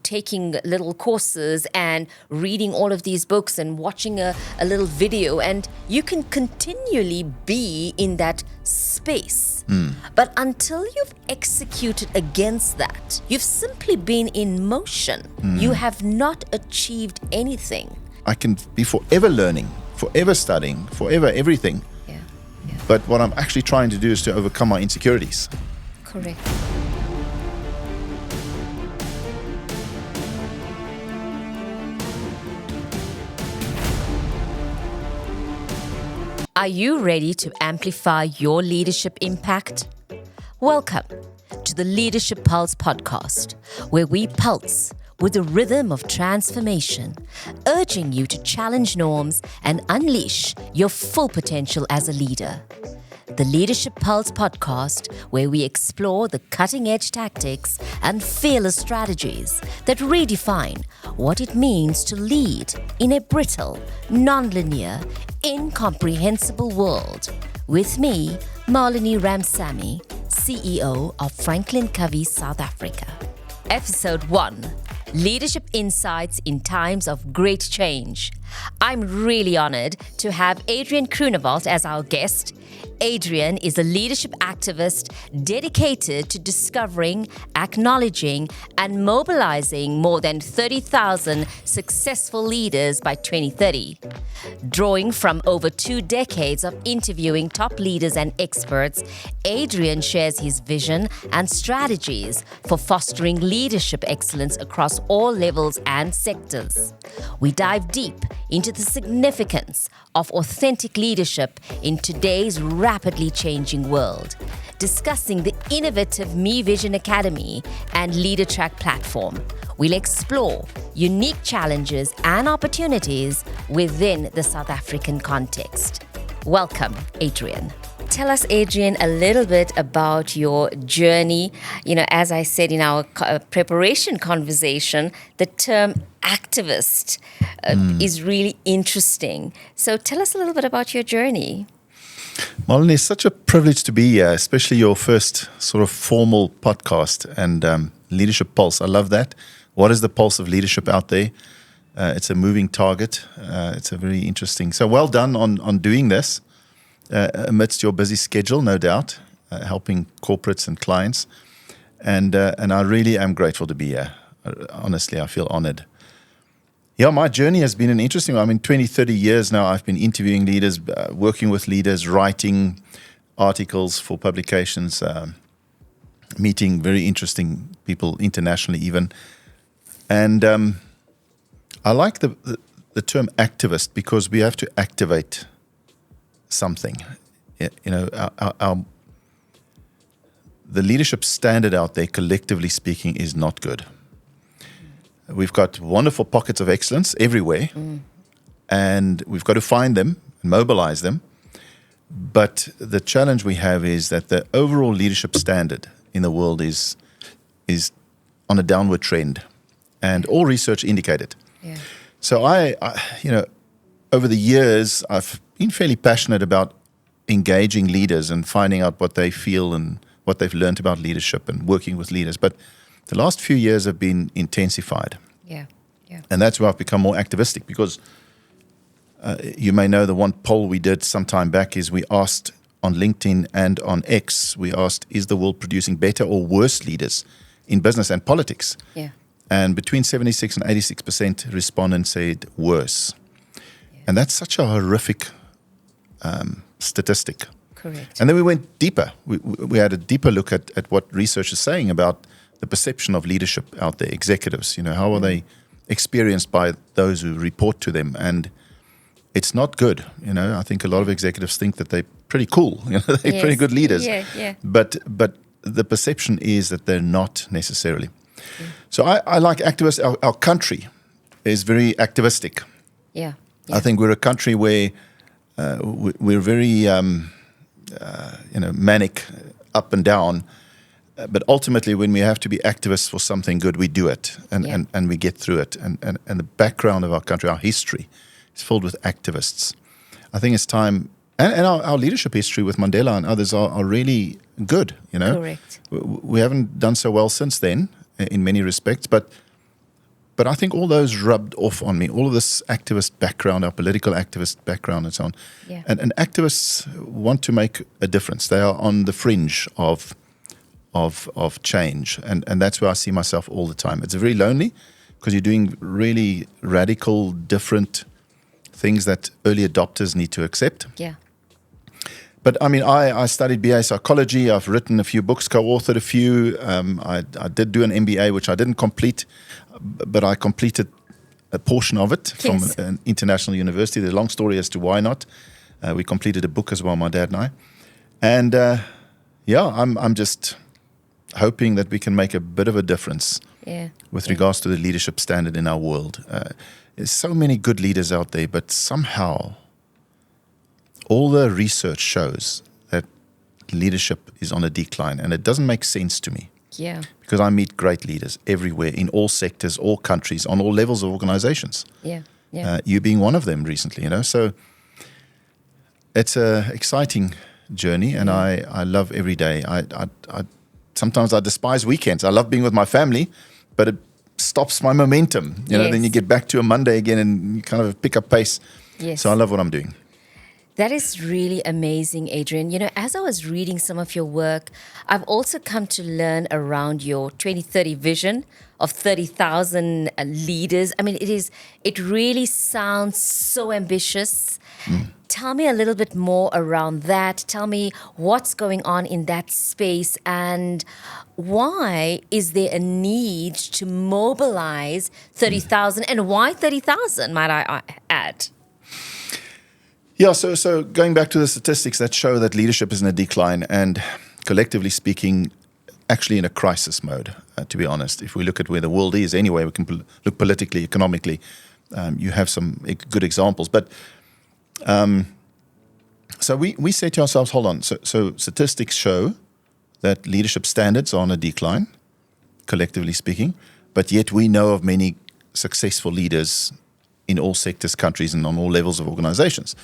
taking little courses and reading all of these books and watching a little video, and you can continually be in that space. But until you've executed against that, you've simply been in motion. You have not achieved anything. I can be forever learning, forever studying, forever everything. Yeah. But what I'm actually trying to do is to overcome my insecurities. Correct. Are you ready to amplify your leadership impact? Welcome to the Leadership Pulse podcast, where we pulse with the rhythm of transformation, urging you to challenge norms and unleash your full potential as a leader. The Leadership Pulse podcast, where we explore the cutting-edge tactics and fearless strategies that redefine what it means to lead in a brittle, non-linear, incomprehensible world. With me, Marlinie Ramsamy, CEO of Franklin Covey, South Africa. Episode 1. Leadership Insights in Times of Great Change. I'm really honored to have Adriaan Groenewald as our guest. Adriaan is a leadership activist dedicated to discovering, acknowledging, and mobilizing more than 30,000 successful leaders by 2030. Drawing from over 2 decades of interviewing top leaders and experts, Adriaan shares his vision and strategies for fostering leadership excellence across all levels and sectors. We dive deep into the significance of authentic leadership in today's rapidly changing world, discussing the innovative ME-Vision Academy and LeaderTrack platform. We'll explore unique challenges and opportunities within the South African context. Welcome, Adriaan. Tell us, Adriaan, a little bit about your journey. As I said in our preparation conversation, the term activist is really interesting. So tell us a little bit about your journey. Marlene, it's such a privilege to be here, especially your first sort of formal podcast and Leadership Pulse. I love that. What is the pulse of leadership out there? It's a moving target. It's a very interesting. So well done on doing this amidst your busy schedule, no doubt, helping corporates and clients. And I really am grateful to be here. Honestly, I feel honored. Yeah, my journey has been an interesting one. I mean, 20, 30 years now, I've been interviewing leaders, working with leaders, writing articles for publications, meeting very interesting people internationally even. And I like the term activist because we have to activate something. The leadership standard out there, collectively speaking, is not good. We've got wonderful pockets of excellence everywhere, and we've got to find them and mobilize them. But the challenge we have is that the overall leadership standard in the world is on a downward trend, and all research indicate it. Yeah. So I over the years, I've been fairly passionate about engaging leaders and finding out what they feel and what they've learned about leadership and working with leaders. But the last few years have been intensified. Yeah. And that's where I've become more activistic because you may know the one poll we did some time back is we asked on LinkedIn and on X, we asked, is the world producing better or worse leaders in business and politics? Yeah. And between 76 and 86% respondents said worse. Yeah. And that's such a horrific statistic. Correct. And then we went deeper. We had a deeper look at what research is saying about the perception of leadership out there, executives. How are they experienced by those who report to them? And it's not good. I think a lot of executives think that they're pretty cool. They're pretty good leaders. Yeah. But the perception is that they're not necessarily. Yeah. So I like activists. Our country is very activistic. Yeah. I think we're a country where we're very manic, up and down. But ultimately, when we have to be activists for something good, we do it and we get through it. And the background of our country, our history, is filled with activists. I think it's time, and our leadership history with Mandela and others are really good. Correct. We haven't done so well since then in many respects, but But I think all those rubbed off on me, all of this activist background, our political activist background and so on. Yeah. And activists want to make a difference. They are on the fringe of change. And that's where I see myself all the time. It's very lonely because you're doing really radical, different things that early adopters need to accept. Yeah. But I mean, I studied BA psychology. I've written a few books, co-authored a few. I did do an MBA, which I didn't complete, but I completed a portion of it from an international university. There's a long story as to why not. We completed a book as well, my dad and I. And I'm just hoping that we can make a bit of a difference with regards to the leadership standard in our world. There's so many good leaders out there, but somehow all the research shows that leadership is on a decline, and it doesn't make sense to me. Yeah. Because I meet great leaders everywhere, in all sectors, all countries, on all levels of organizations. Yeah. Yeah. You being one of them recently, So it's an exciting journey, and I love every day. I sometimes I despise weekends. I love being with my family, but it stops my momentum. Then you get back to a Monday again, and you kind of pick up pace. Yes. So I love what I'm doing. That is really amazing, Adriaan. As I was reading some of your work, I've also come to learn around your 2030 vision of 30,000 leaders. I mean, it really sounds so ambitious. Tell me a little bit more around that. Tell me what's going on in that space, and why is there a need to mobilize 30,000, and why 30,000, might I add? Yeah, so going back to the statistics that show that leadership is in a decline, and collectively speaking, actually in a crisis mode, to be honest. If we look at where the world is anyway, we can look politically, economically. You have some good examples. But so we say to ourselves, hold on. So statistics show that leadership standards are on a decline, collectively speaking, but yet we know of many successful leaders in all sectors, countries, and on all levels of organizations.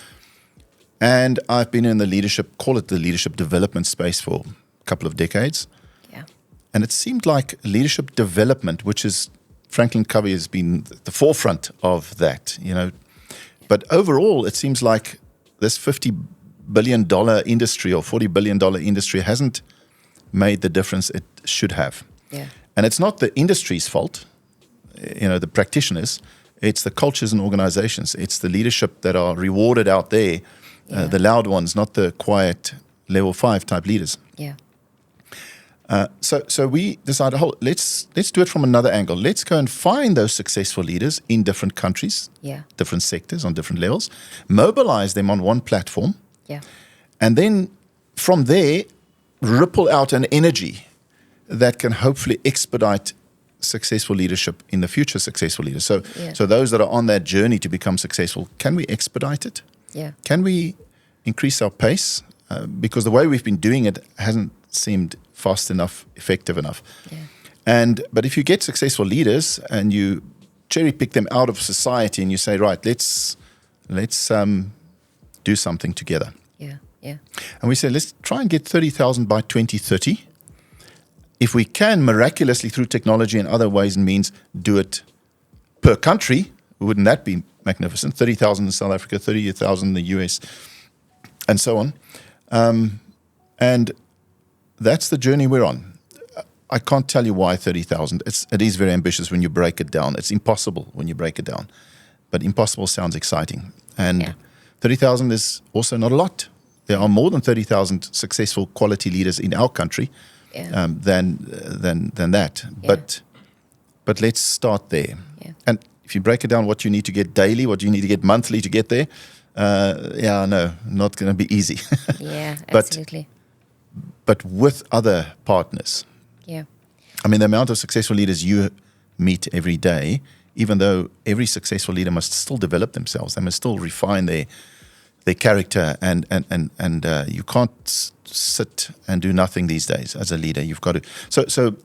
And I've been in the leadership development space for a couple of decades. Yeah. And it seemed like leadership development, which is Franklin Covey has been the forefront of that, But overall, it seems like this $50 billion industry or $40 billion industry hasn't made the difference it should have. Yeah. And it's not the industry's fault, the practitioners. It's the cultures and organizations. It's the leadership that are rewarded out there, the loud ones, not the quiet level 5 type leaders. Yeah. So we decided, let's do it from another angle. Let's go and find those successful leaders in different countries, different sectors, on different levels, mobilize them on one platform, and then from there, ripple out an energy that can hopefully expedite successful leadership in the future, successful leaders. So those that are on that journey to become successful, can we expedite it? Yeah. Can we increase our pace? Because the way we've been doing it hasn't seemed fast enough, effective enough. Yeah. But if you get successful leaders and you cherry pick them out of society and you say, right, let's do something together. Yeah. Yeah. And we say, let's try and get 30,000 by 2030. If we can miraculously through technology and other ways and means do it per country, wouldn't that be magnificent? 30,000 in South Africa, 30,000 in the US, and so on. And that's the journey we're on. I can't tell you why 30,000. It is very ambitious when you break it down. It's impossible when you break it down. But impossible sounds exciting. And 30,000 is also not a lot. There are more than 30,000 successful quality leaders in our country than that. Yeah. But let's start there. Yeah. And if you break it down, what you need to get daily, what you need to get monthly to get there, not going to be easy. Yeah, absolutely. But with other partners. Yeah. I mean, the amount of successful leaders you meet every day, even though every successful leader must still develop themselves, they must still refine their character, and you can't sit and do nothing these days as a leader. You've got to. So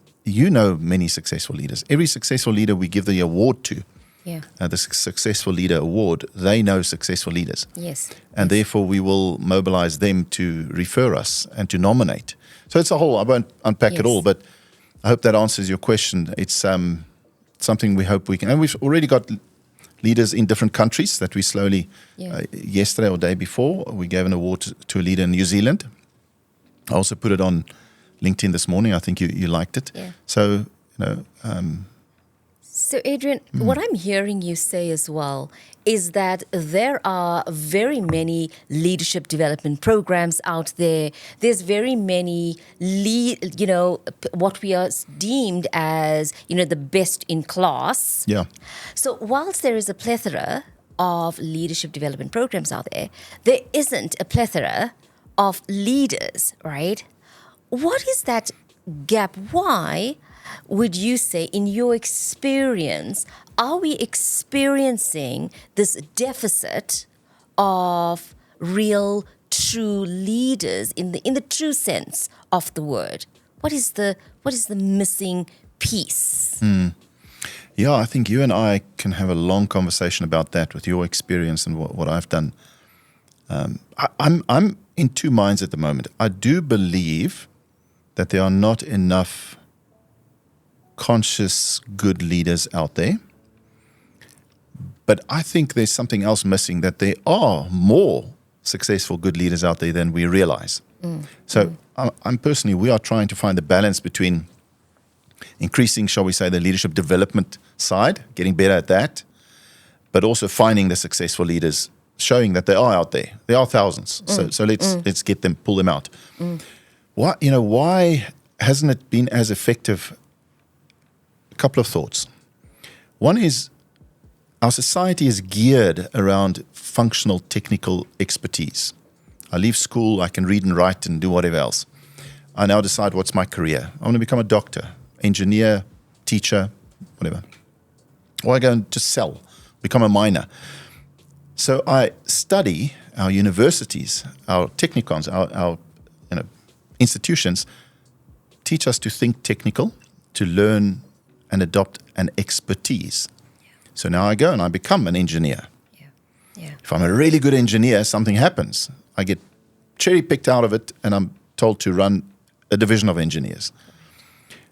many successful leaders. Every successful leader we give the award to. Yeah. The Successful Leader Award, they know successful leaders. Yes. And therefore we will mobilize them to refer us and to nominate. So it's a whole, I won't unpack it all, but I hope that answers your question. It's something we hope we can. And we've already got leaders in different countries that we slowly, yesterday or day before, we gave an award to a leader in New Zealand. I also put it on LinkedIn this morning. I think you liked it. Yeah. So, So, Adriaan, what I'm hearing you say as well is that there are very many leadership development programs out there. There's very many, what we are deemed as, the best in class. Yeah. So, whilst there is a plethora of leadership development programs out there, there isn't a plethora of leaders, right? What is that gap? Why would you say, in your experience, are we experiencing this deficit of real, true leaders in the true sense of the word? What is the missing piece? Yeah, I think you and I can have a long conversation about that with your experience and what I've done. I'm in two minds at the moment. I do believe that there are not enough conscious, good leaders out there. But I think there's something else missing, that there are more successful, good leaders out there than we realize. So I'm personally, we are trying to find the balance between increasing, shall we say, the leadership development side, getting better at that, but also finding the successful leaders, showing that they are out there. There are thousands. So let's get them, pull them out. Why hasn't it been as effective? A couple of thoughts. One is, our society is geared around functional technical expertise. I leave school, I can read and write and do whatever else. I now decide what's my career. I want to become a doctor, engineer, teacher, whatever. Or I go and just sell, become a miner. So I study, our universities, our technicons, our institutions teach us to think technical, to learn and adopt an expertise. So now I go and I become an engineer. Yeah. If I'm a really good engineer, something happens. I get cherry-picked out of it and I'm told to run a division of engineers.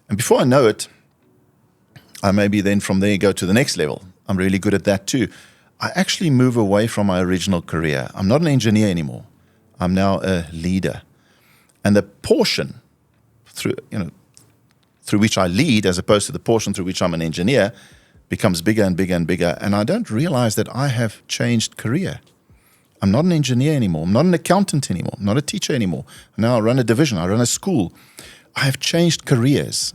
And before I know it, I maybe then from there go to the next level. I'm really good at that too. I actually move away from my original career. I'm not an engineer anymore. I'm now a leader. And the portion through which I lead, as opposed to the portion through which I'm an engineer, becomes bigger and bigger and bigger. And I don't realize that I have changed career. I'm not an engineer anymore. I'm not an accountant anymore. I'm not a teacher anymore. Now I run a division. I run a school. I have changed careers.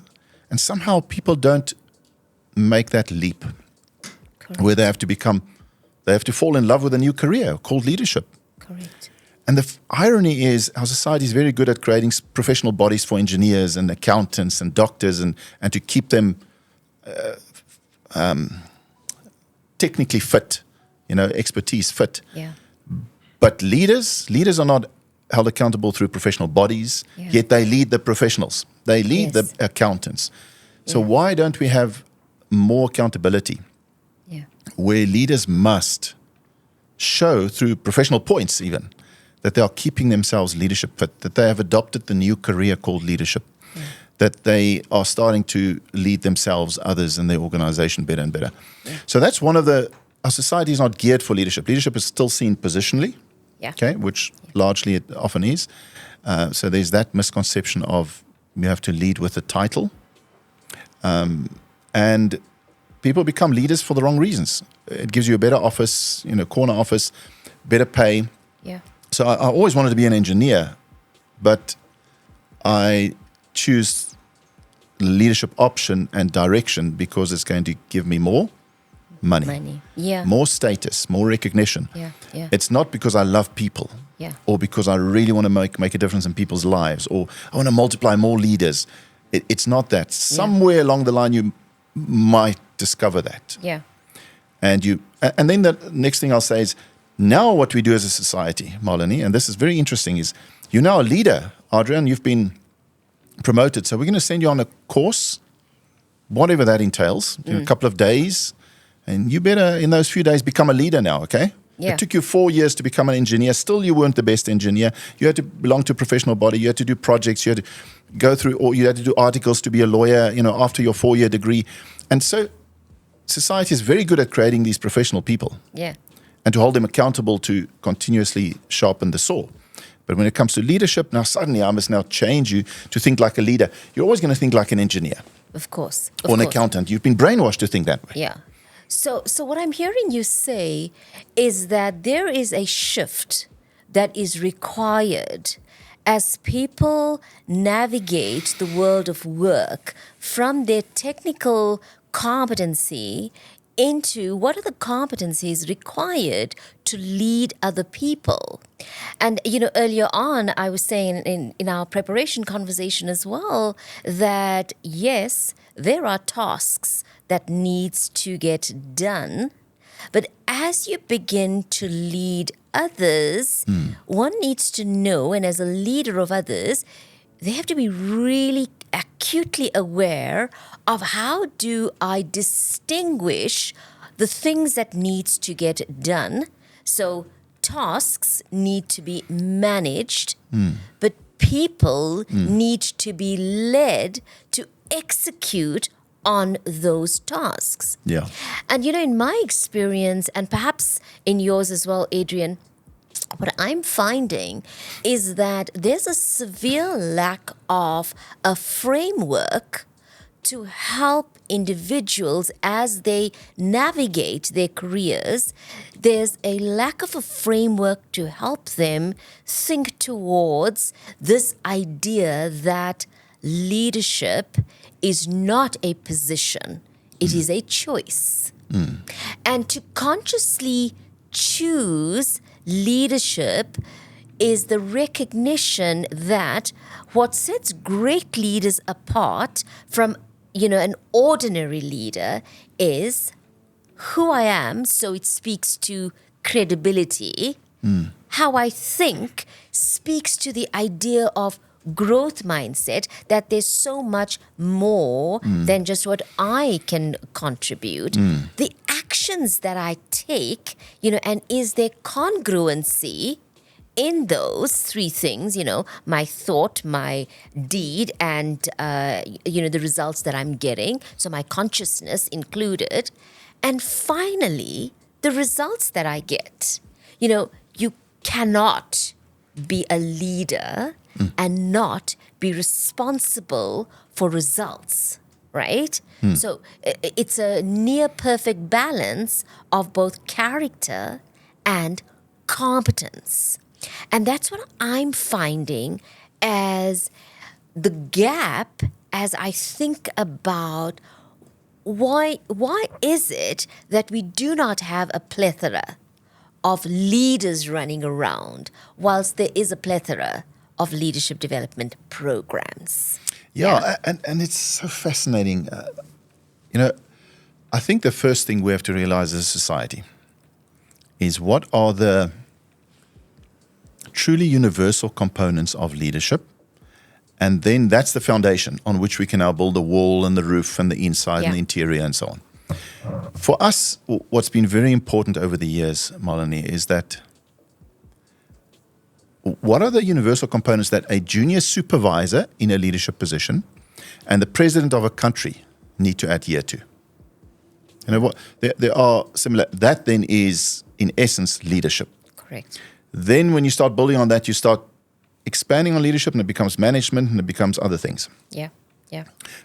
And somehow people don't make that leap. Correct. Where they have to fall in love with a new career called leadership. Correct. And the irony is, our society is very good at creating professional bodies for engineers and accountants and doctors and to keep them technically fit, expertise fit. Yeah. But leaders are not held accountable through professional bodies, yet they lead the professionals. They lead the accountants. So why don't we have more accountability? Yeah. Where leaders must show through professional points even that they are keeping themselves leadership fit, that they have adopted the new career called leadership, that they are starting to lead themselves, others, and their organization better and better. Yeah. So that's our society is not geared for leadership. Leadership is still seen positionally, which largely it often is. So there's that misconception of you have to lead with a title. And people become leaders for the wrong reasons. It gives you a better office, corner office, better pay. Yeah. So I always wanted to be an engineer, but I choose leadership option and direction because it's going to give me more money. More status, more recognition. It's not because I love people or because I really want to make a difference in people's lives or I want to multiply more leaders. It's not that. Somewhere along the line you might discover that. And then the next thing I'll say is, now what we do as a society, Marlinie, and this is very interesting, is you're now a leader, Adriaan, you've been promoted. So we're going to send you on a course, whatever that entails, a couple of days. And you better, in those few days, become a leader now, okay? It took you 4 years to become an engineer. Still, you weren't the best engineer. You had to belong to a professional body. You had to do projects. You had to go through, or you had to do articles to be a lawyer, after your 4-year degree. And so society is very good at creating these professional people. Yeah. And to hold them accountable to continuously sharpen the saw. But when it comes to leadership, now suddenly I must now change you to think like a leader. You're always going to think like an engineer. Of course. Or an accountant. You've been brainwashed to think that way. Yeah. So what I'm hearing you say is that there is a shift that is required as people navigate the world of work from their technical competency into what are the competencies required to lead other people. And, earlier on, I was saying in our preparation conversation as well, that yes, there are tasks that needs to get done. But as you begin to lead others, one needs to know, and as a leader of others, they have to be really acutely aware of how do I distinguish the things that needs to get done. So tasks need to be managed, but people need to be led to execute on those tasks. Yeah. And in my experience, and perhaps in yours as well, Adriaan, what I'm finding is that there's a severe lack of a framework to help individuals as they navigate their careers. There's a lack of a framework to help them think towards this idea that leadership is not a position, it is a choice. And to consciously choose leadership is the recognition that what sets great leaders apart from, an ordinary leader is who I am, so it speaks to credibility. How I think speaks to the idea of growth mindset, that there's so much more than just what I can contribute. The actions that I take, and is there congruency in those three things, my thought, my deed, and, the results that I'm getting. So my consciousness included. And finally, the results that I get. You cannot be a leader and not be responsible for results, right? So it's a near perfect balance of both character and competence. And that's what I'm finding as the gap as I think about why is it that we do not have a plethora of leaders running around whilst there is a plethora of leadership development programs. Yeah. And it's so fascinating. I think the first thing we have to realize as a society is what are the truly universal components of leadership. And then that's the foundation on which we can now build the wall and the roof and the inside and the interior and so on. For us, what's been very important over the years, Marlinie, is that what are the universal components that a junior supervisor in a leadership position and the president of a country need to adhere to? There are similar. That then is, in essence, leadership. Correct. Then when you start building on that, you start expanding on leadership and it becomes management and it becomes other things. Yeah.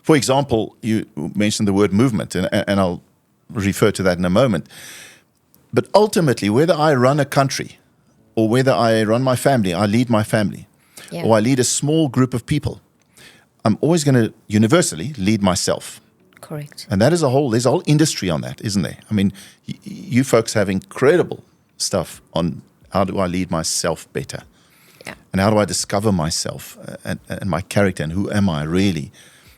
For example, you mentioned the word movement, and I'll refer to that in a moment. But ultimately, whether I run a country or whether I run my family, I lead my family, or I lead a small group of people, I'm always going to universally lead myself. Correct. And that is there's a whole industry on that, isn't there? I mean, you folks have incredible stuff on how do I lead myself better? Yeah. And how do I discover myself and my character and who am I really?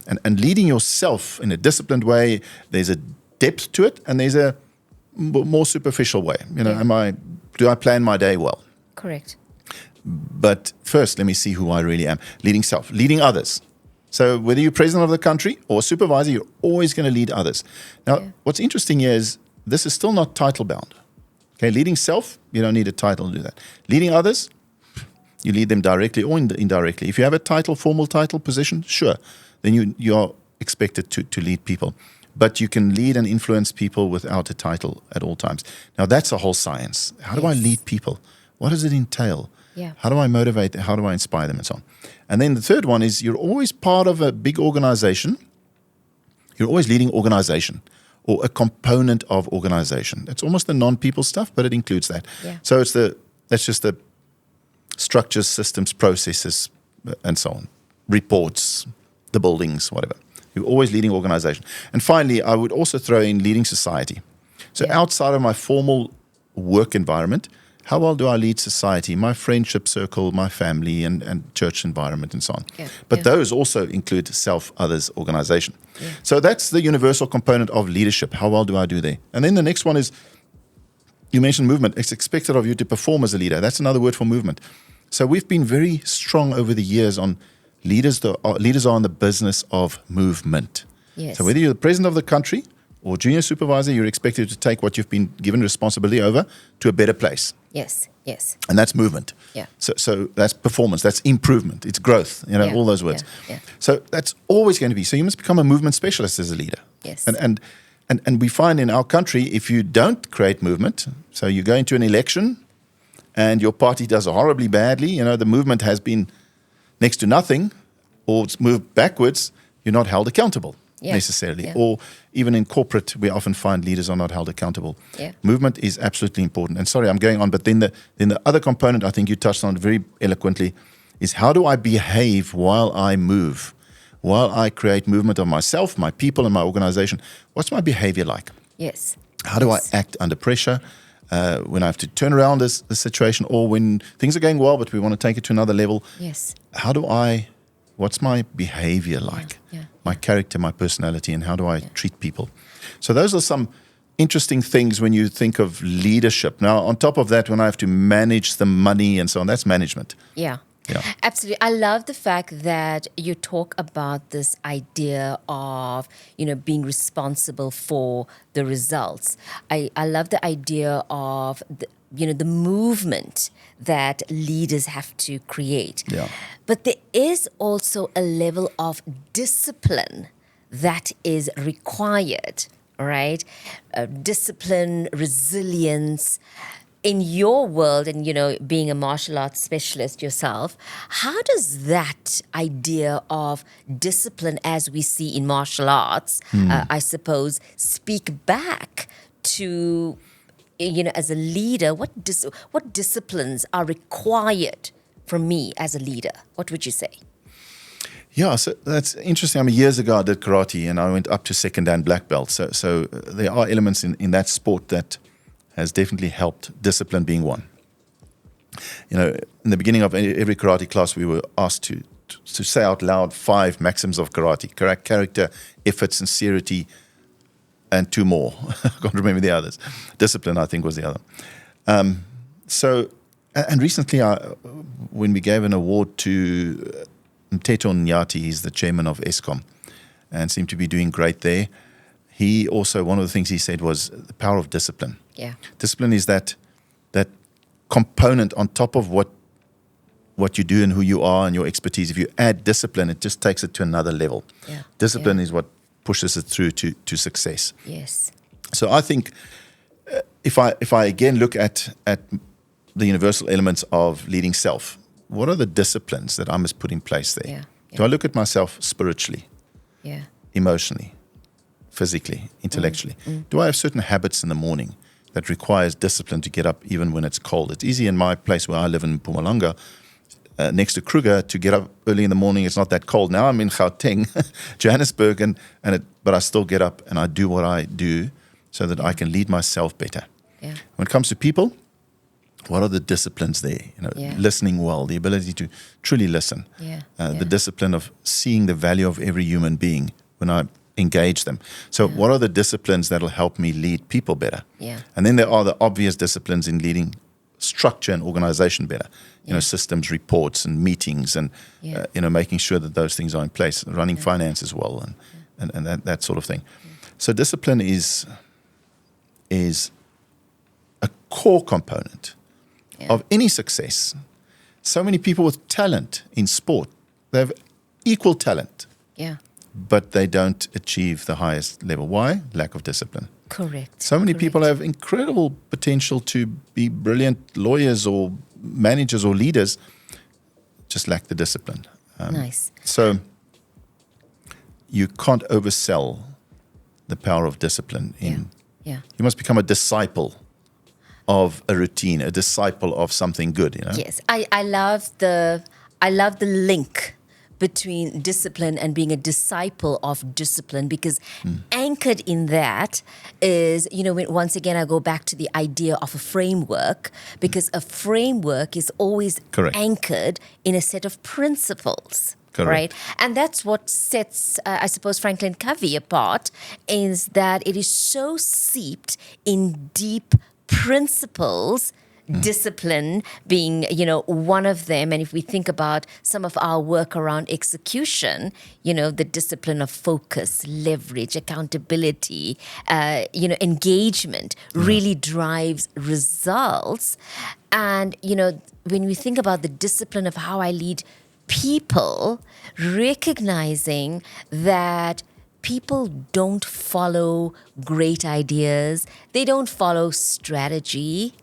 And leading yourself in a disciplined way, there's a depth to it and there's a more superficial way. Do I plan my day well? Correct. But first, let me see who I really am. Leading self, leading others. So whether you're president of the country or supervisor, you're always going to lead others. Now, what's interesting here is this is still not title bound. Okay, leading self, you don't need a title to do that. Leading others, you lead them directly or indirectly. If you have a title, formal title, position, sure, then you are expected to lead people. but you can lead and influence people without a title at all times. Now, that's a whole science. How do I lead people? What does it entail? Yeah. How do I motivate? How do I inspire them and so on? And then the third one is you're always part of a big organization. You're always leading organization or a component of organization. It's almost the non-people stuff, but it includes that. Yeah. So that's just the structures, systems, processes, and so on. Reports, the buildings, whatever. You're always leading organization. And finally, I would also throw in leading society. So outside of my formal work environment, how well do I lead society, my friendship circle, my family, and church environment, and so on? Yeah. But those also include self, others, organization. Yeah. So that's the universal component of leadership. How well do I do there? And then the next one is, you mentioned movement. It's expected of you to perform as a leader. That's another word for movement. So we've been very strong over the years on leaders are in the business of movement. Yes. So whether you're the president of the country or junior supervisor, you're expected to take what you've been given responsibility over to a better place. Yes, yes. And that's movement. Yeah. So that's performance, that's improvement, it's growth, all those words. Yeah. So that's always going to be. So you must become a movement specialist as a leader. Yes. And we find in our country, if you don't create movement, so you go into an election and your party does horribly badly, the movement has been next to nothing or it's moved backwards, you're not held accountable necessarily. Yeah. Or even in corporate, we often find leaders are not held accountable. Yeah. Movement is absolutely important. And sorry, I'm going on, but then the other component I think you touched on very eloquently is how do I behave while I move? While I create movement of myself, my people, and my organization, what's my behavior like? Yes. How do I act under pressure when I have to turn around this situation, or when things are going well, but we want to take it to another level? Yes. What's my behavior like? Yeah. My character, my personality, and how do I treat people? So those are some interesting things when you think of leadership. Now, on top of that, when I have to manage the money and so on, that's management. Yeah. Yeah. Absolutely. I love the fact that you talk about this idea of, being responsible for the results. I love the idea of the movement that leaders have to create. Yeah. But there is also a level of discipline that is required, right? Discipline, resilience. In your world, and being a martial arts specialist yourself, how does that idea of discipline, as we see in martial arts, I suppose, speak back to, as a leader? What disciplines are required from me as a leader? What would you say? Yeah, so that's interesting. Years ago I did karate, and I went up to second dan black belt. So there are elements in that sport that has definitely helped, discipline being one. In the beginning of every karate class, we were asked to say out loud 5 maxims of karate: character, effort, sincerity, and 2 more. I can't remember the others. Discipline, I think, was the other. And recently, when we gave an award to Mteto Nyati, he's the chairman of ESCOM, and seemed to be doing great there. He also, one of the things he said was the power of discipline. Yeah. Discipline is that component on top of what you do and who you are and your expertise. If you add discipline, it just takes it to another level. Yeah. Discipline is what pushes it through to success. Yes. So I think if I again look at the universal elements of leading self, what are the disciplines that I must put in place there? Yeah. Do I look at myself spiritually, emotionally, physically, intellectually? Do I have certain habits in the morning that requires discipline to get up even when it's cold? It's easy in my place where I live in Mpumalanga, next to Kruger, to get up early in the morning. It's not that cold. Now I'm in Gauteng, Johannesburg, but I still get up and I do what I do so that I can lead myself better. Yeah. When it comes to people, what are the disciplines there? Listening well, the ability to truly listen, the discipline of seeing the value of every human being when I engage them. So what are the disciplines that will help me lead people better? Yeah. And then there are the obvious disciplines in leading structure and organization better. Systems, reports, and meetings, and making sure that those things are in place, running finance as well, and that sort of thing. So discipline is a core component of any success. So many people with talent in sport, they have equal talent, but they don't achieve the highest level. Why? Lack of discipline. Correct. So many people have incredible potential to be brilliant lawyers or managers or leaders, just lack the discipline. Nice. So you can't oversell the power of discipline. Yeah. You must become a disciple of a routine, a disciple of something good. Yes, I love the link between discipline and being a disciple of discipline, because anchored in that is, once again, I go back to the idea of a framework, because a framework is always Correct. anchored in a set of principles. Correct. Right? And that's what sets, I suppose, Franklin Covey apart, is that it is so seeped in deep principles, discipline being, one of them. And if we think about some of our work around execution, the discipline of focus, leverage, accountability, engagement really drives results. And, when we think about the discipline of how I lead people, recognizing that people don't follow great ideas, they don't follow strategy,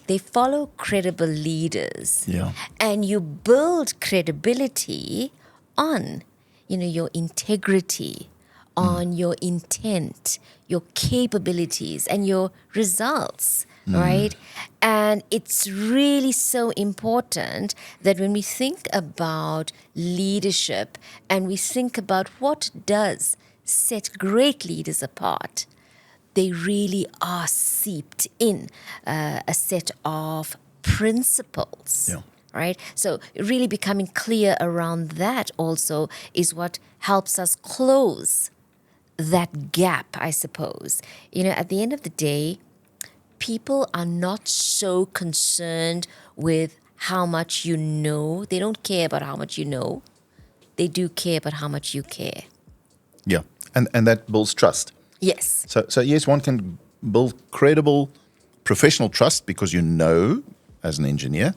they follow credible leaders. Yeah. And you build credibility on, your integrity, on your intent, your capabilities, and your results. Right? And it's really so important that when we think about leadership and we think about what does set great leaders apart, they really are seeped in a set of principles. Yeah. Right? So really becoming clear around that also is what helps us close that gap, I suppose. At the end of the day, people are not so concerned with how much you know. They don't care about how much you know. They do care about how much you care. Yeah. And that builds trust. Yes. So yes, one can build credible professional trust because you know as an engineer,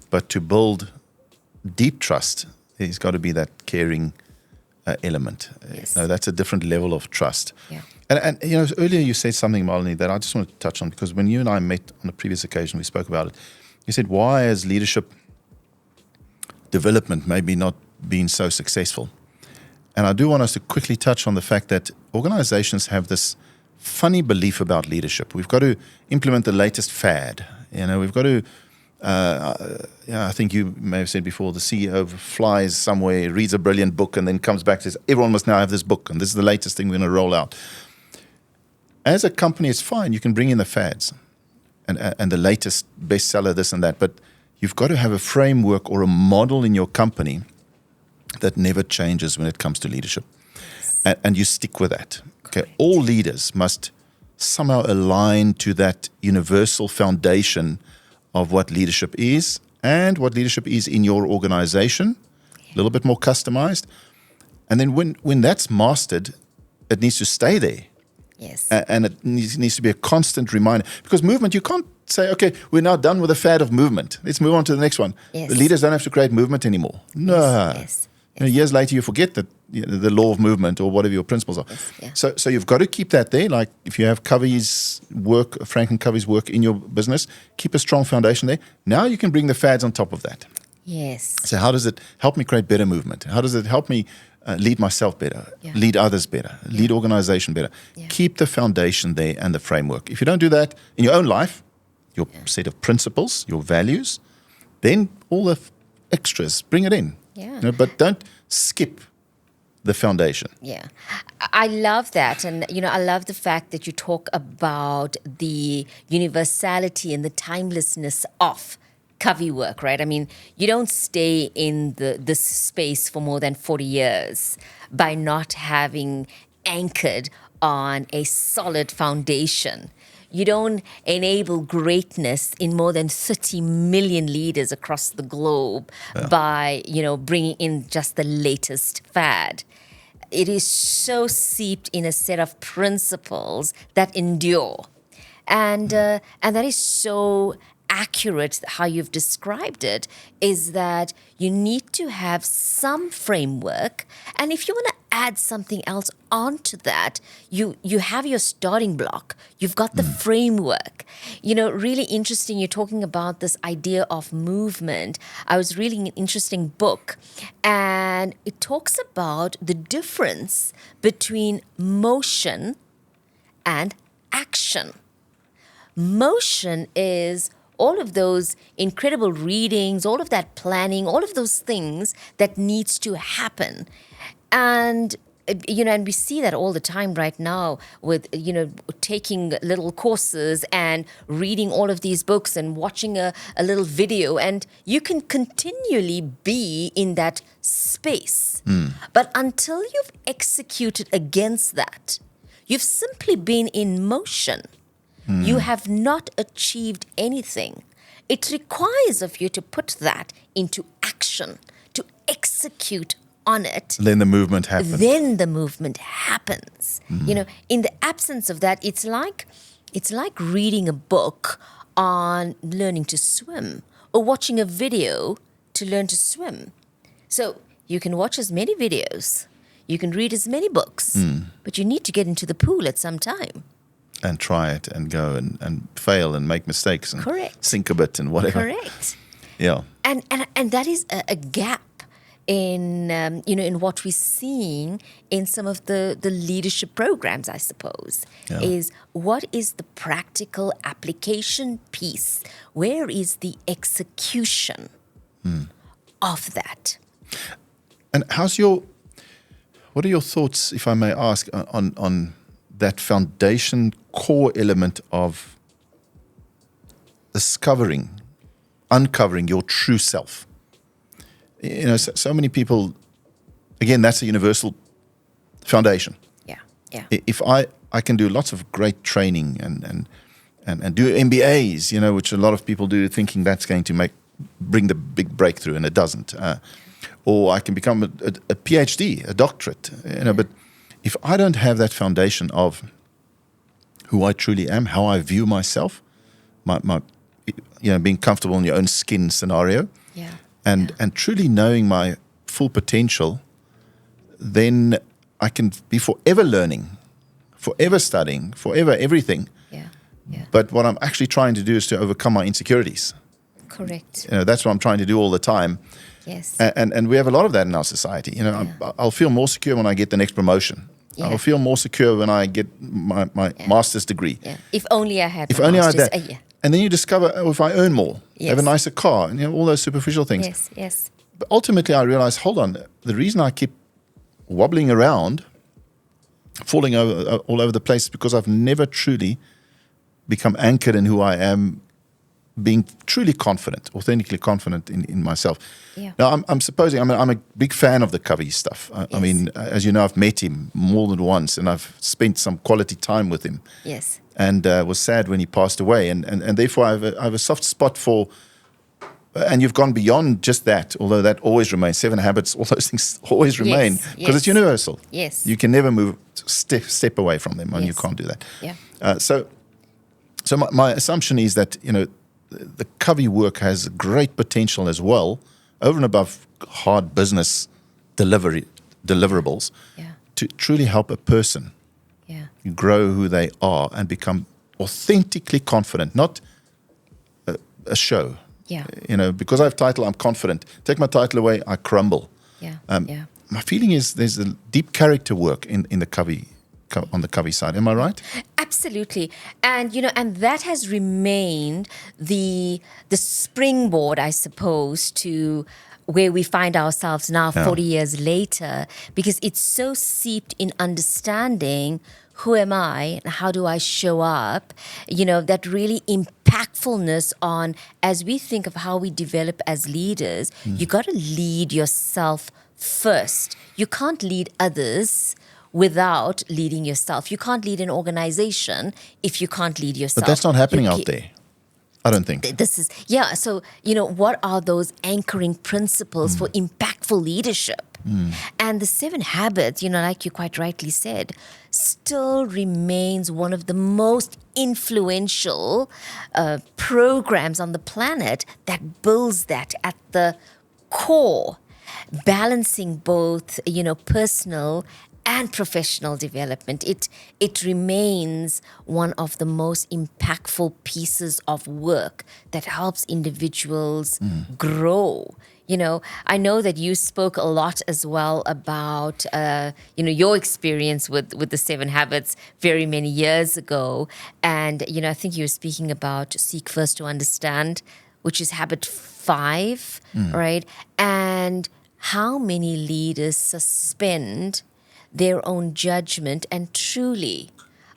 but to build deep trust, there's got to be that caring element. Yes. That's a different level of trust. Yeah. And earlier you said something, Marlinie, that I just want to touch on, because when you and I met on a previous occasion, we spoke about it. You said, why has leadership development maybe not been so successful? And I do want us to quickly touch on the fact that organizations have this funny belief about leadership. We've got to implement the latest fad. We've got to, I think you may have said before, the CEO flies somewhere, reads a brilliant book, and then comes back and says, everyone must now have this book, and this is the latest thing we're going to roll out. As a company, it's fine. You can bring in the fads and the latest bestseller, this and that, but you've got to have a framework or a model in your company that never changes when it comes to leadership. And you stick with that. Okay. Correct. All leaders must somehow align to that universal foundation of what leadership is and what leadership is in your organization, a little bit more customized. And then when that's mastered, it needs to stay there. Yes. And it needs to be a constant reminder. Because movement, you can't say, okay, we're now done with the fad of movement. Let's move on to the next one. Yes. The leaders don't have to create movement anymore. No. Yes. Years later, you forget that the law of movement or whatever your principles are. Yes, yeah. So you've got to keep that there. Like if you have Covey's work, Franklin Covey's work in your business, keep a strong foundation there. Now you can bring the fads on top of that. Yes. So how does it help me create better movement? How does it help me lead myself better, lead others better, lead organization better? Yeah. Keep the foundation there and the framework. If you don't do that in your own life, your set of principles, your values, then all the extras, bring it in. Yeah. But don't skip the foundation. Yeah. I love that. And, I love the fact that you talk about the universality and the timelessness of Covey work, right? I mean, you don't stay in this space for more than 40 years by not having anchored on a solid foundation. You don't enable greatness in more than 30 million leaders across the globe by, bringing in just the latest fad. It is so seeped in a set of principles that endure. And that is so accurate how you've described it, is that you need to have some framework. And if you want to add something else onto that, you have your starting block. You've got the framework. Really interesting. You're talking about this idea of movement. I was reading an interesting book, and it talks about the difference between motion and action. Motion is all of those incredible readings, all of that planning, all of those things that needs to happen. And and we see that all the time right now with, taking little courses and reading all of these books and watching a little video, and you can continually be in that space. But until you've executed against that, you've simply been in motion. You have not achieved anything. It requires of you to put that into action, to execute on it. Then the movement happens. In the absence of that, it's like reading a book on learning to swim or watching a video to learn to swim. So you can watch as many videos, you can read as many books, but you need to get into the pool at some time. And try it and go and fail and make mistakes and Correct. sink a bit and whatever. Correct. Yeah. And that is a gap in in what we're seeing in some of the leadership programs, I suppose. Yeah. Is what is the practical application piece? Where is the execution of that? And what are your thoughts, if I may ask, on that foundation core element of uncovering your true self? So many people, again, that's a universal foundation. Yeah. If I can do lots of great training and do MBAs, which a lot of people do, thinking that's going to bring the big breakthrough, and it doesn't. Or I can become a PhD, a doctorate, but if I don't have that foundation of who I truly am, how I view myself, my being comfortable in your own skin scenario, and truly knowing my full potential, then I can be forever learning, forever studying, forever everything. Yeah. But what I'm actually trying to do is to overcome my insecurities. Correct. That's what I'm trying to do all the time. Yes. And we have a lot of that in our society. I'll feel more secure when I get the next promotion. Yeah. I'll feel more secure when I get my master's degree. Yeah. If only I had. If my only I had master's. that. And then you discover, if I earn more, have a nicer car, and all those superficial things. Yes. But ultimately, I realized, hold on, the reason I keep wobbling around, falling all over the place, is because I've never truly become anchored in who I am, being truly confident, authentically confident in myself. Yeah. Now, I'm a big fan of the Covey stuff. I mean, as you know, I've met him more than once, and I've spent some quality time with him. Yes. And was sad when he passed away. And therefore, I have a soft spot for, and you've gone beyond just that, although that always remains. 7 Habits, all those things always remain, because it's universal. Yes. You can never move, step away from them, and you can't do that. Yeah. So my assumption is that, the Covey work has great potential as well, over and above hard business deliverables, to truly help a person grow who they are and become authentically confident, not a show. Yeah. Because I have title, I'm confident. Take my title away, I crumble. Yeah. My feeling is there's a deep character work in the Covey, on the Covey side. Am I right? Absolutely. And and that has remained the springboard, I suppose, to where we find ourselves now 40 years later, because it's so seeped in understanding who am I and how do I show up, that really impactfulness on, as we think of how we develop as leaders, you got to lead yourself first. You can't lead others without leading yourself. You can't lead an organization if you can't lead yourself. But that's not happening out there, I don't think. This is, so, what are those anchoring principles for impactful leadership? And the 7 Habits, like you quite rightly said, still remains one of the most influential programs on the planet that builds that at the core. balancing both, personal and professional development. It remains one of the most impactful pieces of work that helps individuals grow. I know that you spoke a lot as well about, your experience with the 7 habits very many years ago. And, I think you were speaking about seek first to understand, which is habit 5, right? And how many leaders suspend their own judgment and truly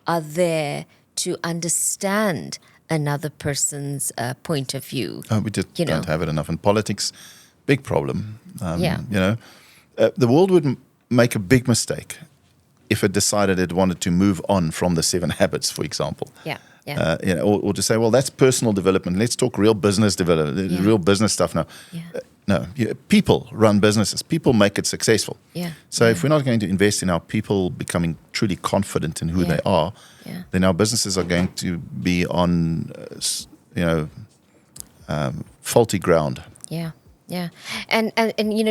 are there to understand another person's point of view. We just don't have it enough in politics. Big problem. Yeah. The world would make a big mistake if it decided it wanted to move on from the 7 habits, for example. Yeah. Yeah. Or to say, well, that's personal development. Let's talk real business development, real business stuff now. Yeah. No, people run businesses. People make it successful. Yeah. So if we're not going to invest in our people becoming truly confident in who they are, then our businesses are going to be on, faulty ground. Yeah. Yeah. And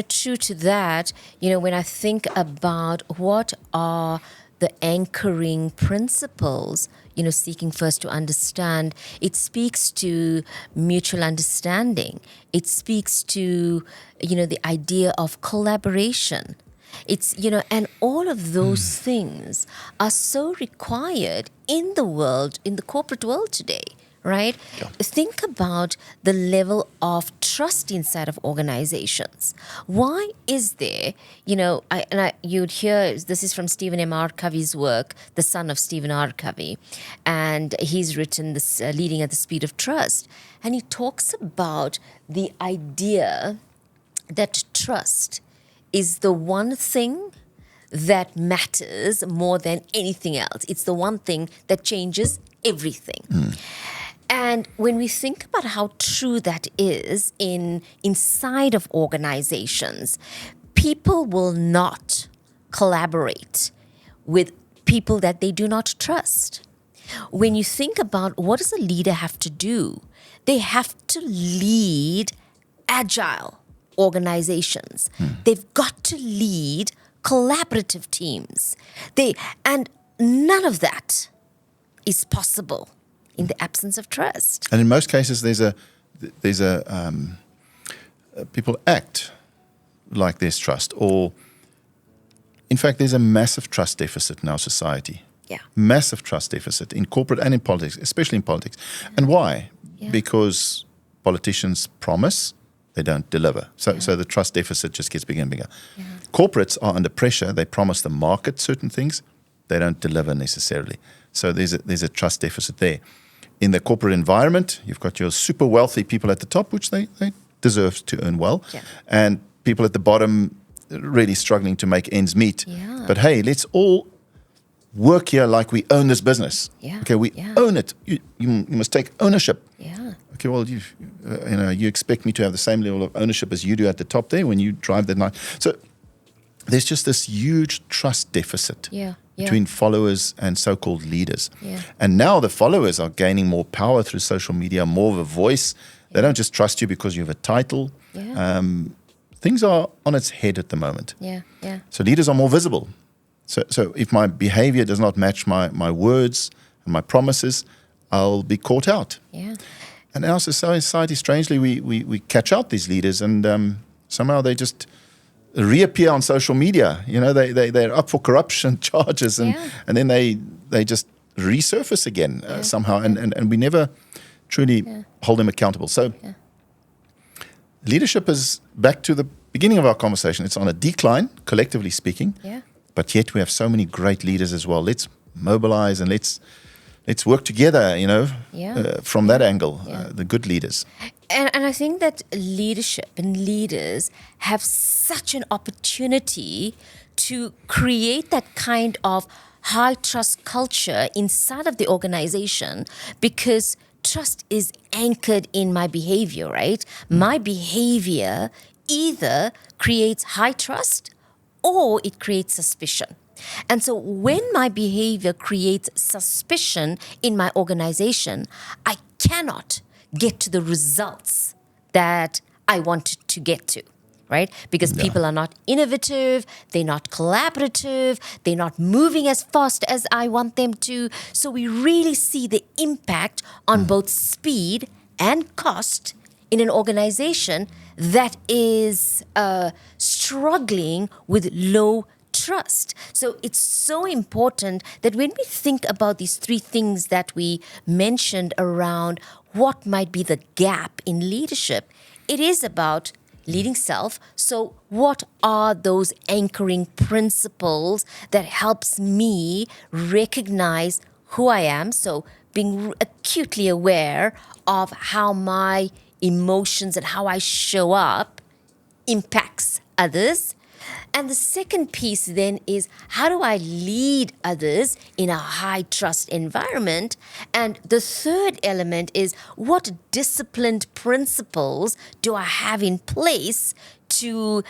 true to that, when I think about what are the anchoring principles, seeking first to understand, it speaks to mutual understanding. It speaks to, the idea of collaboration. It's, and all of those things are so required in the world, in the corporate world today. Right? Yeah. Think about the level of trust inside of organizations. Why is there, you'd hear, this is from Stephen M. R. Covey's work, the son of Stephen R. Covey, and he's written this Leading at the Speed of Trust. And he talks about the idea that trust is the one thing that matters more than anything else. It's the one thing that changes everything. And when we think about how true that is inside of organizations, people will not collaborate with people that they do not trust. When you think about what does a leader have to do, they have to lead agile organizations. They've got to lead collaborative teams. And none of that is possible in the absence of trust. And in most cases, people act like there's trust, or in fact, there's a massive trust deficit in our society. Yeah. Massive trust deficit in corporate and in politics, especially in politics. And why? Yeah. Because politicians promise, they don't deliver. So the trust deficit just gets bigger and bigger. Yeah. Corporates are under pressure. They promise the market certain things. They don't deliver necessarily. So there's a trust deficit there. In the corporate environment, you've got your super wealthy people at the top, which they deserve to earn well, and people at the bottom really struggling to make ends meet. Yeah. But hey, let's all work here like we own this business. Yeah. Okay, we own it. You must take ownership. Yeah. Okay, well, you expect me to have the same level of ownership as you do at the top there when you drive that night. So there's just this huge trust deficit. Yeah. Between followers and so-called leaders. Yeah. And now the followers are gaining more power through social media, more of a voice. They don't just trust you because you have a title. Yeah. Things are on its head at the moment. Yeah. Yeah. So leaders are more visible. So if my behavior does not match my words and my promises, I'll be caught out. Yeah. And in our society, strangely, we catch out these leaders, and somehow they just reappear on social media. They're up for corruption charges, and then they just resurface again somehow, and we never truly hold them accountable. So leadership is, back to the beginning of our conversation, it's on a decline, collectively speaking, but yet we have so many great leaders as well. Let's mobilize and let's work together, from that angle, the good leaders. And I think that leadership and leaders have such an opportunity to create that kind of high trust culture inside of the organization, because trust is anchored in my behavior, right? My behavior either creates high trust or it creates suspicion. And so when my behavior creates suspicion in my organization, I cannot get to the results that I wanted to get to, right? Because people are not innovative, they're not collaborative, they're not moving as fast as I want them to. So we really see the impact on both speed and cost in an organization that is struggling with low trust. So it's so important that when we think about these three things that we mentioned around what might be the gap in leadership, it is about leading self. So what are those anchoring principles that helps me recognize who I am? So being acutely aware of how my emotions and how I show up impacts others. And the second piece then is, how do I lead others in a high trust environment? And the third element is, what disciplined principles do I have in place to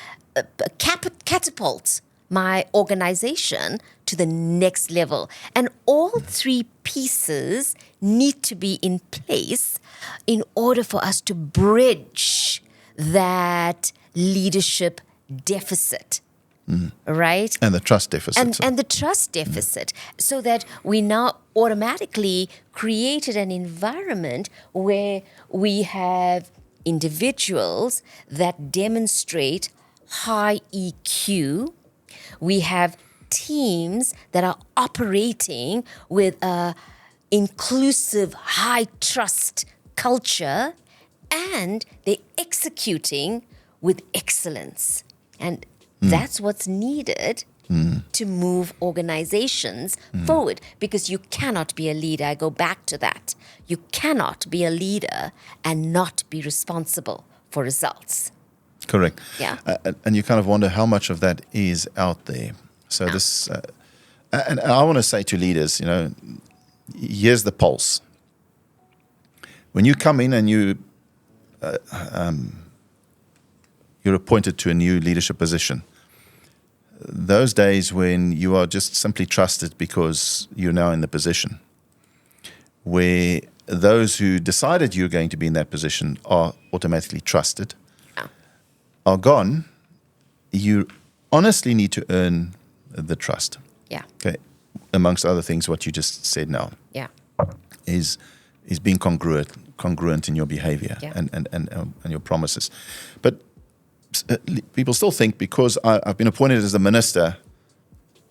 catapult my organization to the next level? And all three pieces need to be in place in order for us to bridge that leadership deficit, right? And the trust deficit. And the trust deficit, so that we now automatically created an environment where we have individuals that demonstrate high EQ. We have teams that are operating with a inclusive, high trust culture, and they're executing with excellence. And that's what's needed to move organizations forward, because you cannot be a leader. I go back to that. You cannot be a leader and not be responsible for results. Correct. Yeah. And you kind of wonder how much of that is out there. So this, and I want to say to leaders, here's the pulse. When you come in and you're appointed to a new leadership position, those days when you are just simply trusted because you're now in the position, where those who decided you're going to be in that position are automatically trusted, are gone. You honestly need to earn the trust. Yeah. Okay. Amongst other things, what you just said now is being congruent in your behavior and your promises. But people still think, because I've been appointed as a minister,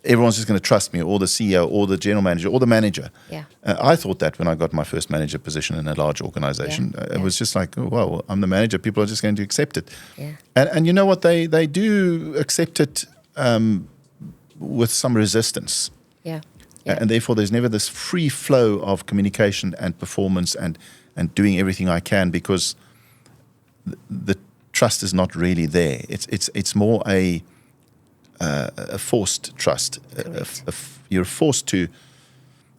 everyone's just going to trust me, or the CEO, or the general manager, or the manager. Yeah. I thought that when I got my first manager position in a large organization. It was just like, oh, well, I'm the manager. People are just going to accept it. Yeah. And you know what? They do accept it with some resistance. Yeah. And therefore, there's never this free flow of communication and performance and doing everything I can, because the trust is not really there. It's more a forced trust. You're forced to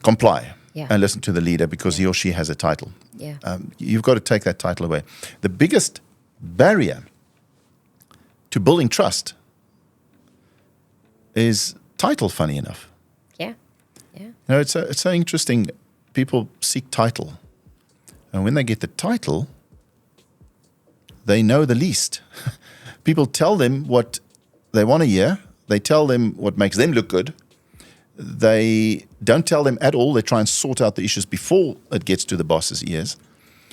comply and listen to the leader because he or she has a title. Yeah. You've got to take that title away. The biggest barrier to building trust is title, funny enough. Yeah. Yeah. It's so interesting. People seek title. And when they get the title, they know the least. People tell them what they want to hear. They tell them what makes them look good. They don't tell them at all. They try and sort out the issues before it gets to the boss's ears.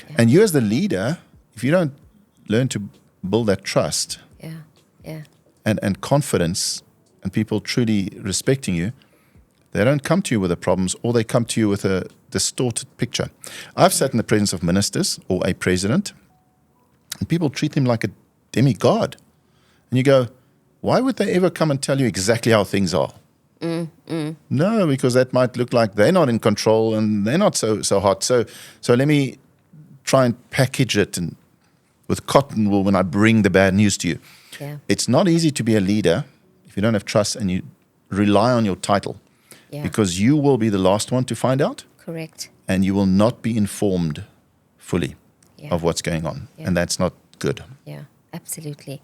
Yeah. And you as the leader, if you don't learn to build that trust and confidence, and people truly respecting you, they don't come to you with the problems, or they come to you with a distorted picture. I've sat in the presence of ministers or a president, and people treat them like a demigod. And you go, why would they ever come and tell you exactly how things are? No, because that might look like they're not in control and they're not so hot. So let me try and package it with cotton wool when I bring the bad news to you. Yeah. It's not easy to be a leader if you don't have trust and you rely on your title, because you will be the last one to find out. Correct. And you will not be informed fully of what's going on. Yeah. And that's not good. Yeah, absolutely.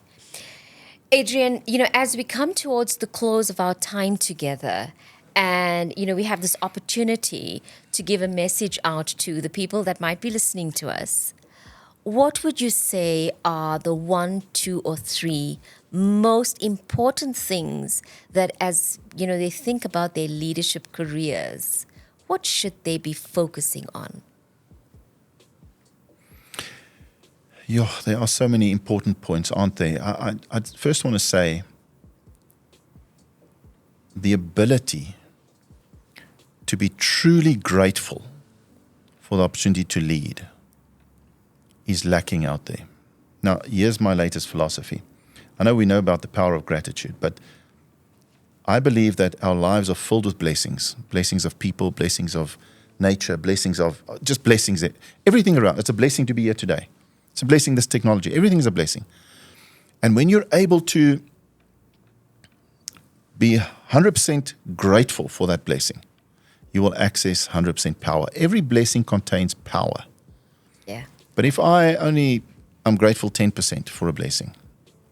Adriaan, as we come towards the close of our time together, and, we have this opportunity to give a message out to the people that might be listening to us, what would you say are the 1, 2, or 3 most important things that, as they think about their leadership careers, what should they be focusing on? Yeah, there are so many important points, aren't there? I first want to say the ability to be truly grateful for the opportunity to lead is lacking out there. Now, here's my latest philosophy. I know we know about the power of gratitude, but I believe that our lives are filled with blessings of people, blessings of nature, blessings of just blessings, everything around. It's a blessing to be here today. It's a blessing, this technology. Everything is a blessing. And when you're able to be 100% grateful for that blessing, you will access 100% power. Every blessing contains power. Yeah. But if I'm grateful 10% for a blessing,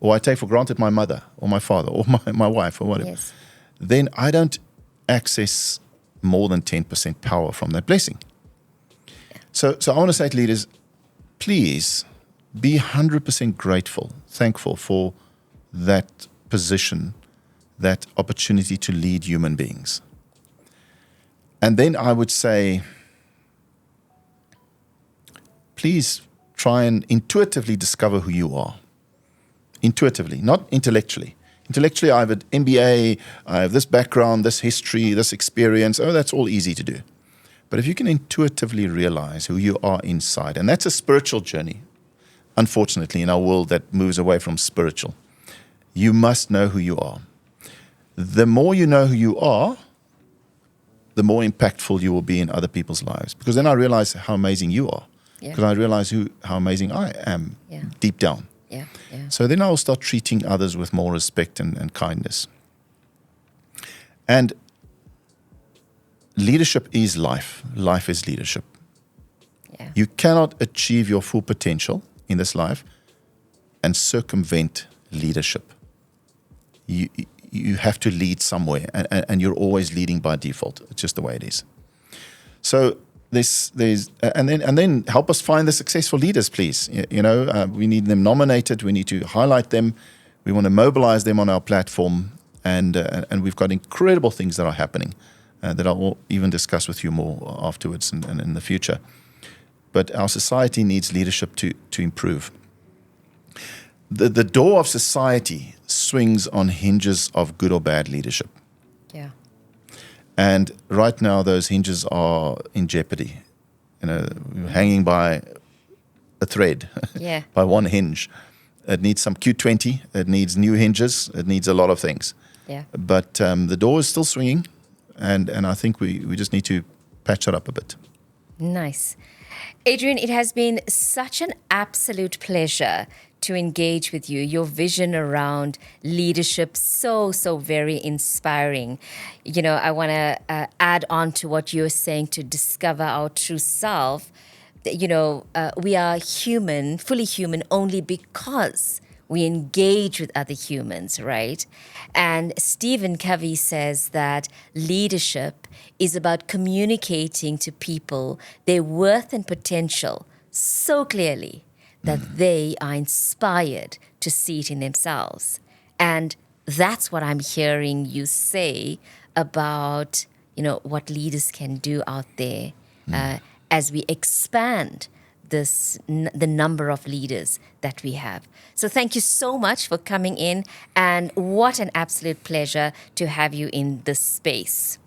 or I take for granted my mother or my father or my wife or whatever, Yes. then I don't access more than 10% power from that blessing. Yeah. So I want to say to leaders, please be 100% grateful, thankful for that position, that opportunity to lead human beings. And then I would say, please try and intuitively discover who you are. Intuitively, not intellectually. Intellectually, I have an MBA, I have this background, this history, this experience. Oh, that's all easy to do. But if you can intuitively realize who you are inside, and that's a spiritual journey, unfortunately, in our world that moves away from spiritual, you must know who you are. The more you know who you are, the more impactful you will be in other people's lives. Because then I realize how amazing you are. Yeah. Because I realize how amazing I am deep down. Yeah. Yeah. So then I will start treating others with more respect and kindness. And leadership is life. Life is leadership. Yeah. You cannot achieve your full potential in this life and circumvent leadership. You have to lead somewhere, and you're always leading by default. It's just the way it is. So and then help us find the successful leaders, please. We need them nominated. We need to highlight them. We want to mobilize them on our platform, and we've got incredible things that are happening that I'll even discuss with you more afterwards and in the future. But our society needs leadership to improve. The door of society swings on hinges of good or bad leadership. Yeah. And right now, those hinges are in jeopardy. Hanging by a thread, by one hinge. It needs some Q20. It needs new hinges. It needs a lot of things. Yeah. But the door is still swinging, and I think we just need to patch it up a bit. Nice. Adriaan, it has been such an absolute pleasure to engage with you. Your vision around leadership, so very inspiring. I want to add on to what you're saying, to discover our true self. We are human, fully human, only because we engage with other humans, right? And Stephen Covey says that leadership is about communicating to people their worth and potential so clearly that they are inspired to see it in themselves. And that's what I'm hearing you say about, what leaders can do out there as we expand the number of leaders that we have. So thank you so much for coming in, and what an absolute pleasure to have you in this space.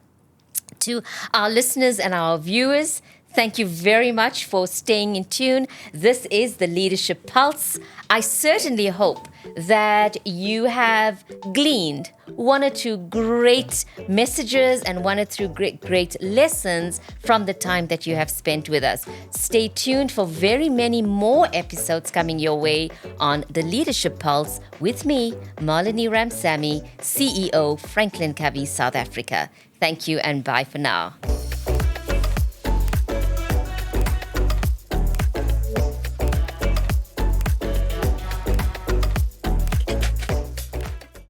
To our listeners and our viewers, thank you very much for staying in tune. This is the Leadership Pulse. I certainly hope that you have gleaned one or two great messages and one or two great lessons from the time that you have spent with us. Stay tuned for very many more episodes coming your way on the Leadership Pulse with me, Marlinie Ramsamy, CEO, Franklin Covey, South Africa. Thank you, and bye for now.